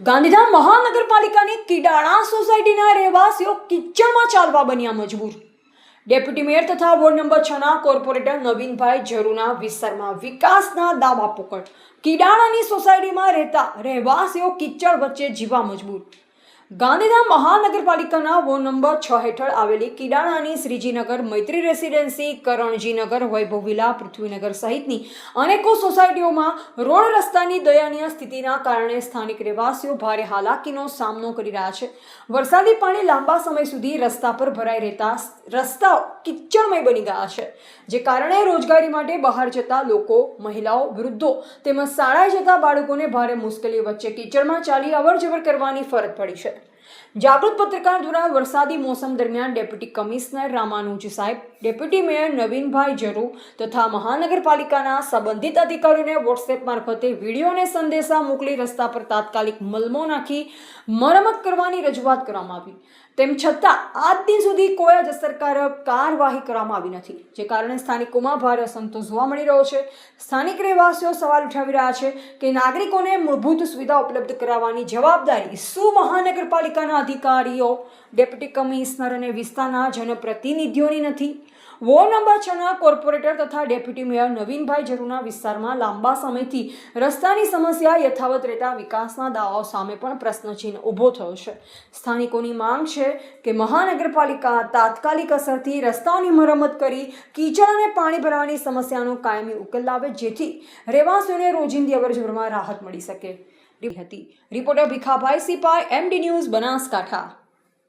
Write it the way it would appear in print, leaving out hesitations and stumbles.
ગાંધીધામ મહાનગરપાલિકાની કિડાણા સોસાયટીના રહેવાસીઓ કિચડમાં ચાલવા બન્યા મજબૂર। ડેપ્યુટી મેયર તથા વોર્ડ નંબર 6 ના કોર્પોરેટર નવીનભાઈ ઝરૂના વિસ્તારમાં વિકાસના દાવા પોકળ। કિડાણાની સોસાયટીમાં રહેતા રહેવાસીઓ કિચડ વચ્ચે જીવવા મજબૂર। ગાંધીધામ મહાનગરપાલિકાના વોર્ડ નંબર 6 હેઠળ આવેલી કિડાણાની શ્રીજીનગર, મૈત્રી રેસિડેન્સી, કરણજીનગર, વૈભવ વિલા, પૃથ્વીનગર સહિતની અનેકો સોસાયટીઓમાં રોડ રસ્તાની દયનીય સ્થિતિના કારણે સ્થાનિક રહેવાસીઓ ભારે હાલાકીનો સામનો કરી રહ્યા છે। વરસાદી પાણી લાંબા સમય સુધી રસ્તા પર ભરાઈ રહેતા રસ્તાઓ કિચડમય બની ગયા છે, જે કારણે રોજગારી માટે બહાર જતા લોકો, મહિલાઓ, વૃદ્ધો તેમજ શાળાએ જતા બાળકોને ભારે મુશ્કેલી વચ્ચે કિચડમાં ચાલી અવરજવર કરવાની ફરજ પડી છે। જાગૃત પત્રકાર દ્વારા વરસાદી મોસમ દરમિયાન ડેપ્યુટી કમિશનર રામાનુજ સાહેબ, ડેપ્યુટી મેયર નવીનભાઈ ઝરૂ તથા મહાનગરપાલિકાના સંબંધિત અધિકારીઓને વોટ્સએપ મારફતે વિડીયો અને સંદેશા મોકલી રસ્તા પર તાત્કાલિક મલમો નાખી મરમત કરવાની રજૂઆત કરવામાં આવી। તેમ છતાં આજ દિન સુધી કોઈ જ અસરકારક કાર્યવાહી કરવામાં આવી નથી, જે કારણે સ્થાનિકોમાં ભારે અસંતોષ જોવા મળી રહ્યો છે। સ્થાનિક રહેવાસીઓ સવાલ ઉઠાવી રહ્યા છે કે નાગરિકોને મૂળભૂત સુવિધા ઉપલબ્ધ કરાવવાની જવાબદારી શું મહાનગરપાલિકાના અધિકારીઓ, ડેપ્યુટી કમિશનર અને વિસ્તારના જનપ્રતિનિધિઓની નથી? વોર્ડ નંબર 6 ના કોર્પોરેટર તથા ડેપ્યુટી મેયર નવીનભાઈ ઝરૂના વિસ્તારમાં લાંબા સમયથી રસ્તાની સમસ્યા યથાવત રહેતા વિકાસના દાવાઓ સામે પણ પ્રશ્નચિહ્ન ઊભો થયો છે। સ્થાનિકોની માંગ છે કે મહાનગરપાલિકા તાત્કાલિક અસરથી રસ્તાઓની મરમ્મત કરી કીચડ અને પાણી ભરાવાની સમસ્યાનો કાયમી ઉકેલ લાવે, જેથી રહેવાસીઓને રોજિંદી અવરજવરમાં રાહત મળી શકે। Reporter Bhikhabhai Sipai, MD news, Banaskantha.